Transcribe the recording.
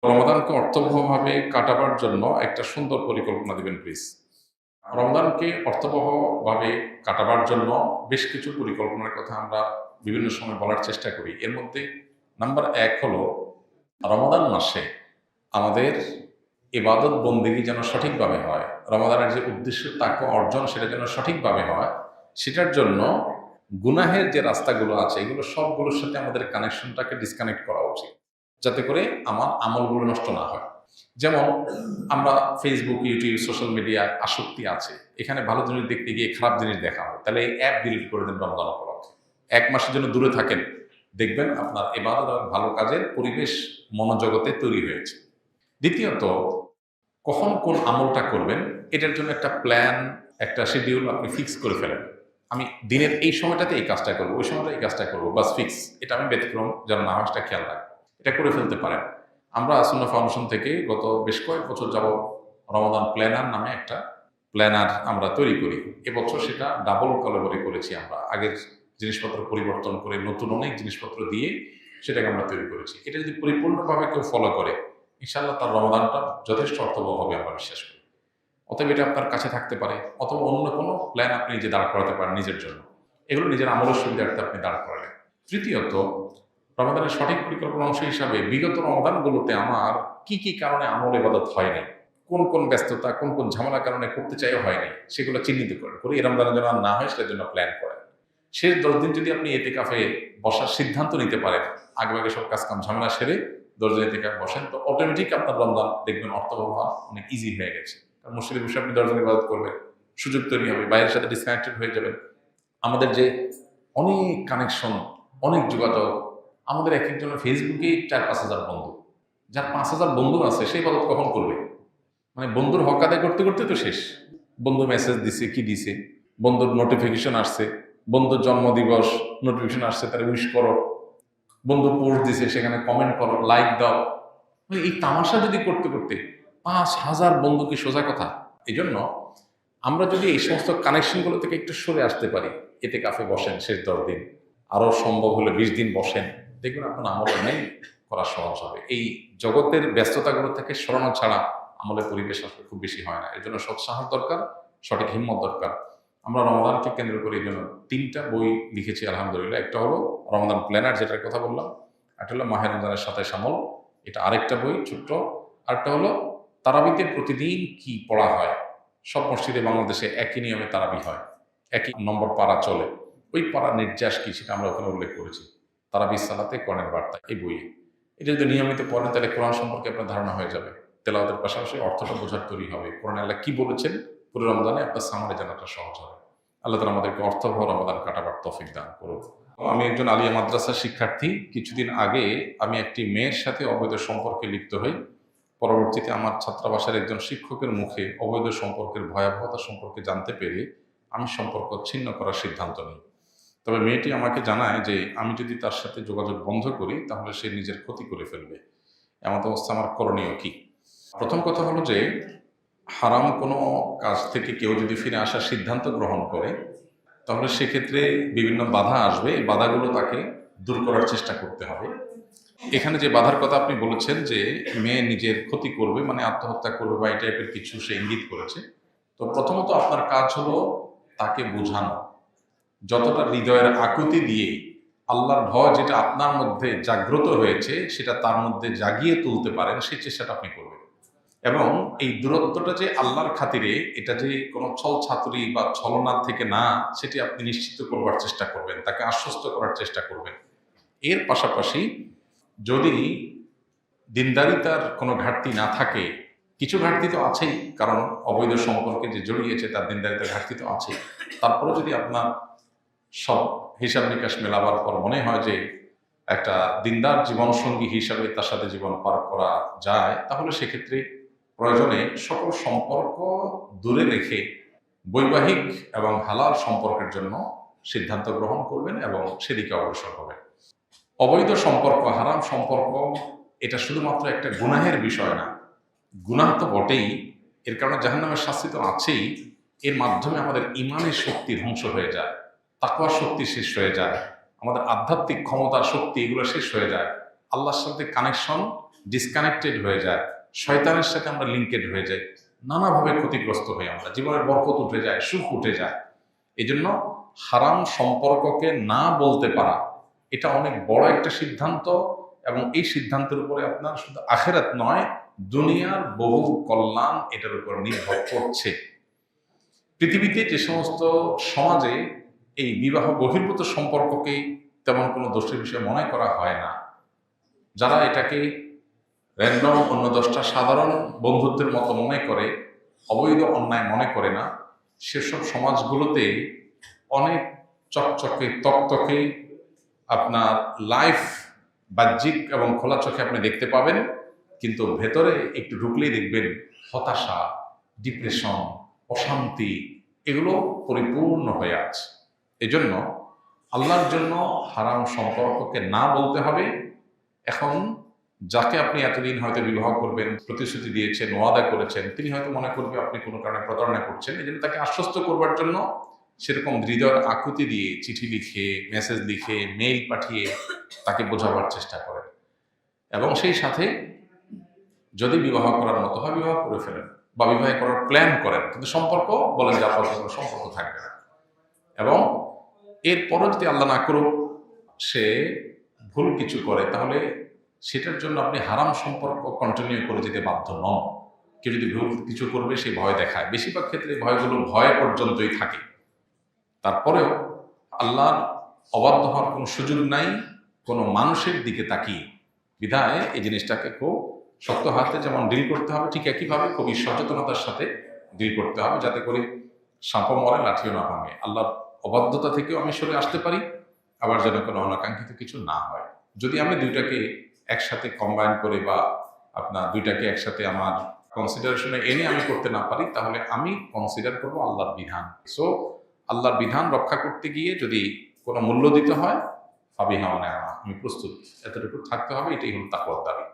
রমাদানকে অর্থবহভাবে কাটাবার জন্য একটা সুন্দর পরিকল্পনা দিবেন প্লিজ। রমাদানকে অর্থবহভাবে কাটাবার জন্য বেশ কিছু পরিকল্পনার কথা আমরা বিভিন্ন সময় বলার চেষ্টা করি। এর মধ্যে নাম্বার ১ হলো রমাদান মাসে আমাদের ইবাদত বন্দেগী যেন সঠিকভাবে হয়। রমাদানের যে উদ্দেশ্য তাকওয়া অর্জন সেটা যেন সঠিকভাবে হয়, সেটার জন্য গুনাহের যে রাস্তাগুলো আছে এগুলো সবগুলোর সাথে আমাদের কানেকশনটাকে ডিসকানেক্ট করা উচিত। যাতে করে আমার আমলগুলো নষ্ট না হয়। যেমন আমরা ফেসবুক, ইউটিউব, সোশ্যাল মিডিয়ায় আসক্তি আছে। এখানে ভালো জিনিস দেখতে গিয়ে খারাপ জিনিস দেখা হয়। তাহলে এই অ্যাপ ডিলিট করে দেন রমজান উপলক্ষে। ১ মাসের জন্য দূরে থাকেন। দেখবেন আপনার ইবাদত এবং ভালো কাজের পরিবেশ মনোজগতে তৈরি হয়েছে। দ্বিতীয়ত, কখন কোন আমলটা করবেন এটার জন্য একটা প্ল্যান, একটা শিডিউল আপনি ফিক্স করে ফেলেন। আমি দিনের এই সময়টাতে এই কাজটা করব, ওই সময়টা এই কাজটা করব, বাস ফিক্স। এটা আমি ব্যতিক্রম যেন না হয় সেটা খেয়াল রাখবো। এটা করে ফেলতে পারেন। আমরা সুন্নাহ ফাউন্ডেশন থেকে গত বেশ কয়েক বছর যাবত রমাদান প্ল্যানার নামে একটা প্ল্যানার আমরা তৈরি করি। এবছর সেটা ডাবল কলাবরি করেছি আমরা। আগের জিনিসপত্র পরিবর্তন করে নতুন অনেক জিনিসপত্র দিয়ে সেটাকে আমরা তৈরি করেছি। এটা যদি পরিপূর্ণভাবে কেউ ফলো করে, ইনশাআল্লাহ তার রমাদানটা যথেষ্ট অর্থবহ হবে আমরা বিশ্বাস করি। অতএব এটা আপনার কাছে থাকতে পারে, অথবা অন্য কোনো প্ল্যান আপনি নিজে দাঁড় করাতে পারেন নিজের জন্য। এগুলো নিজের আমলের সুবিধার্থে আপনি দাঁড় করালেন। তৃতীয়ত, রমাদানের সঠিক পরিকল্পনার অংশ হিসাবে বিগত রমাদানগুলোতে আমার কি কি কারণে আমল ইবাদত হয়নি, কোন কোন ব্যস্ততা, কোন কোন ঝামেলার কারণে করতে চাইও হয়নি, সেগুলো চিহ্নিত করেন করে এই রমজানের জন্য আর না হয় সেটার জন্য প্ল্যান করেন। শেষ 10 দিন যদি আপনি এতেকাফে বসার সিদ্ধান্ত নিতে পারেন, আগেভাগে সব কাজকাম ঝামেলা সেরে 10 দিন এতেকাফ বসেন, তো অটোমেটিক আপনার রমজান দেখবেন অর্থবহ হওয়া অনেক ইজি হয়ে গেছে। কারণ মসজিদে বসে আপনি 10 দিন ইবাদত করবেন, সুযোগ তৈরি হবে, বাইরের সাথে ডিসকানেক্টেড হয়ে যাবেন। আমাদের যে অনেক কানেকশন, অনেক যোগাযোগ, আমাদের এক একজনের ফেসবুকেই 4-5 হাজার বন্ধু। যার 5 হাজার বন্ধু আছে সেই ইবাদত কখন করবে? মানে বন্ধুর হক আদায় করতে করতে তো শেষ। বন্ধু মেসেজ দিছে, কি দিছে, বন্ধুর নোটিফিকেশন আসছে, বন্ধুর জন্মদিবস নোটিফিকেশন আসছে, তারা উইশ করো, বন্ধু পোস্ট দিছে সেখানে কমেন্ট করো, লাইক দাও। মানে এই তামাশা যদি করতে করতে 5,000 বন্ধু কি সোজা কথা? এই জন্য আমরা যদি এই সমস্ত কানেকশনগুলো থেকে একটু সরে আসতে পারি, এতে কাফে বসেন শেষ 10 দিন, আরো সম্ভব হলে 20 দিন বসেন, দেখবেন আপনার আমল অনেক করা সহজ হবে। এই জগতের ব্যস্ততাগুলো থেকে সরানো ছাড়া আমলের পরিবেশ আসলে খুব বেশি হয় না। এর জন্য সৎ সাহস দরকার, সঠিক হিম্মত দরকার। আমরা রমাদানকে কেন্দ্র করে এই জন্য 3টা বই লিখেছি আলহামদুলিল্লাহ। একটা হলো রমাদান প্ল্যানার, যেটার কথা বললাম। একটা হলো মাহে রমজানের সাথে আমল, এটা আরেকটা বই ছোট্ট। আরেকটা হলো তারাবিতে প্রতিদিন কি পড়া হয়। সব মসজিদে বাংলাদেশে একই নিয়মে তারাবি হয়, একই নম্বর পারা চলে। ওই পাড়ার নির্যাস কি সেটা আমরা ওখানে উল্লেখ করেছি, তারাবি সালাতে কোরআনের বার্তা এই বইয়ে। এটা যদি নিয়মিত পড়েন তাহলে কোরআন সম্পর্কে আপনার ধারণা হয়ে যাবে। তেলাওয়াতের পাশাপাশি অর্থটা বোঝার তৈরি হবে। কোরআনে আল্লাহ কি বলেছেন পুরো রমজানে আপনার সামারে জানাটা সহজ হবে। আল্লাহ তাআলা আমাদেরকে অর্থবহ রমাদান কাটাবার তৌফিক দান করুন। আমি একজন আলিয়া মাদ্রাসার শিক্ষার্থী। কিছুদিন আগে আমি একটি মেয়ের সাথে অবৈধ সম্পর্কে লিপ্ত হই। পরবর্তীতে আমার ছাত্রাবাসের একজন শিক্ষকের মুখে অবৈধ সম্পর্কের ভয়াবহতা সম্পর্কে জানতে পেরে আমি সম্পর্ক ছিন্ন করার সিদ্ধান্ত নিই। তবে মেয়েটি আমাকে জানায় যে আমি যদি তার সাথে যোগাযোগ বন্ধ করি তাহলে সে নিজের ক্ষতি করে ফেলবে। এমত অবস্থা আমার করণীয় কি? প্রথম কথা হলো যে হারাম কোনো কাজ থেকে কেউ যদি ফিরে আসার সিদ্ধান্ত গ্রহণ করে তাহলে সেক্ষেত্রে বিভিন্ন বাধা আসবে। এই বাধাগুলো তাকে দূর করার চেষ্টা করতে হবে। এখানে যে বাধার কথা আপনি বলেছেন যে মেয়ে নিজের ক্ষতি করবে, মানে আত্মহত্যা করবে বা এই টাইপের কিছু সে ইঙ্গিত করেছে, তো প্রথমত আপনার কাজ হলো তাকে বোঝানো। যতটা হৃদয়ের আকুতি দিয়ে আল্লাহর ভয় যেটা আপনার মধ্যে জাগ্রত হয়েছে সেটা তার মধ্যে জাগিয়ে তুলতে পারেন সেই চেষ্টাটা আপনি করবেন। এবং এই দূরত্বটা যে আল্লাহর খাতিরে, এটা যে কোনো ছল ছাতুরি বা ছলনার থেকে না, সেটি আপনি নিশ্চিত করবার চেষ্টা করবেন, তাকে আশ্বস্ত করার চেষ্টা করবেন। এর পাশাপাশি যদি দিনদারিতার কোনো ঘাটতি না থাকে, কিছু ঘাটতি তো আছেই, কারণ অবৈধ সম্পর্কে যে জড়িয়েছে তার দিনদারিতার ঘাটতি তো আছেই। তারপরে যদি আপনার সব হিসাব নিকাশ মেলাবার পর মনে হয় যে একটা দিনদার জীবনসঙ্গী হিসাবে তার সাথে জীবন পার করা যায়, তাহলে সেক্ষেত্রে প্রয়োজনে সকল সম্পর্ক দূরে রেখে বৈবাহিক এবং হালাল সম্পর্কের জন্য সিদ্ধান্ত গ্রহণ করবেন এবং সেদিকে অগ্রসর হবেন। অবৈধ সম্পর্ক, হারাম সম্পর্ক, এটা শুধুমাত্র একটা গুনাহের বিষয় না। গুনাহ তো বটেই, এর কারণে জাহান্নামের শাস্তি তো আছেই। এর মাধ্যমে আমাদের ইমানের শক্তি ধ্বংস হয়ে যায়, তাকওয়ার শক্তি শেষ হয়ে যায়, আমাদের আধ্যাত্মিক ক্ষমতা, শক্তি, এগুলো শেষ হয়ে যায়। আল্লাহর সাথে কানেকশন ডিসকানেক্টেড হয়ে যায়, শয়তানের সাথে আমরা লিঙ্কেড হয়ে যাই, নানাভাবে ক্ষতিগ্রস্ত হই, আমরা জীবনের বরকত উঠে যায়, সুখ উঠে যায়। এই জন্য হারাম সম্পর্ককে না বলতে পারা এটা অনেক বড় একটা সিদ্ধান্ত, এবং এই সিদ্ধান্তের উপরে আপনার শুধু আখেরাত নয়, দুনিয়ার বহু কল্যাণ এটার উপর নির্ভর করছে। পৃথিবীতে যে সমস্ত সমাজে এই বিবাহ বহির্ভূত সম্পর্ককেই তেমন কোনো দোষের বিষয় মনে করা হয় না, যারা এটাকে র্যান্ডম অন্য 10টা সাধারণ বন্ধুত্বের মতো মনে করে, অবৈধ অন্যায় মনে করে না, সেসব সমাজগুলোতে অনেক চকচকে তকতকে আপনার লাইফ বাহ্যিক এবং খোলা চোখে আপনি দেখতে পাবেন, কিন্তু ভেতরে একটু ঢুকলেই দেখবেন হতাশা, ডিপ্রেশন, অশান্তি এগুলো পরিপূর্ণ হয়ে আছে। এজন্য আল্লাহর জন্য হারাম সম্পর্ককে না বলতে হবে। এখন যাকে আপনি এতদিন হয়তো বিবাহ করবেন প্রতিশ্রুতি দিয়েছেন, ওয়াদা করেছেন, তিনি হয়তো মনে করবে আপনি কোনো কারণে প্রতারণা করছেন। এই জন্য তাকে আশ্বস্ত করবার জন্য সেরকম হৃদয়ের আকুতি দিয়ে চিঠি লিখে, মেসেজ লিখে, মেইল পাঠিয়ে তাকে বোঝাবার চেষ্টা করেন, এবং সেই সাথে যদি বিবাহ করার মতো হয় বিবাহ করে ফেলেন, বা বিবাহ করার প্ল্যান করেন, কিন্তু সম্পর্ক বলেন যে আপনার কোনো সম্পর্ক থাকবে না। এবং এরপরও যদি আল্লাহ না করুক সে ভুল কিছু করে, তাহলে সেটার জন্য আপনি হারাম সম্পর্ক কন্টিনিউ করে যেতে বাধ্য নন। কেউ যদি ভুল কিছু করবে সে ভয় দেখায়, বেশিরভাগ ক্ষেত্রে ভয়গুলো ভয় পর্যন্তই থাকে। তারপরেও আল্লাহর অবাধ্য হওয়ার কোনো সুযোগ নাই কোনো মানুষের দিকে তাকিয়ে। বিধায় এই জিনিসটাকে খুব শক্ত হাতে যেমন ডিল করতে হবে, ঠিক একইভাবে খুবই সচেতনতার সাথে ডিল করতে হবে, যাতে করে সাপও মরে লাঠিও না ভাঙে। আল্লাহর অবাধ্যতা থেকেও আমি সরে আসতে পারি, আবার যেন কোনো অনাকাঙ্ক্ষিত কিছু না হয়। যদি আমি দুইটাকে একসাথে কম্বাইন করে বা আপনার দুইটাকে একসাথে আমার কনসিডারেশনে এনে আমি করতে না পারি, তাহলে আমি কনসিডার করবো আল্লাহর বিধান। সো আল্লাহর বিধান রক্ষা করতে গিয়ে যদি কোনো মূল্য দিতে হয়, ফাবিহা মানে আমি প্রস্তুত, এতটুকু থাকতে হবে। এটাই হল তাকওয়ার দাবি।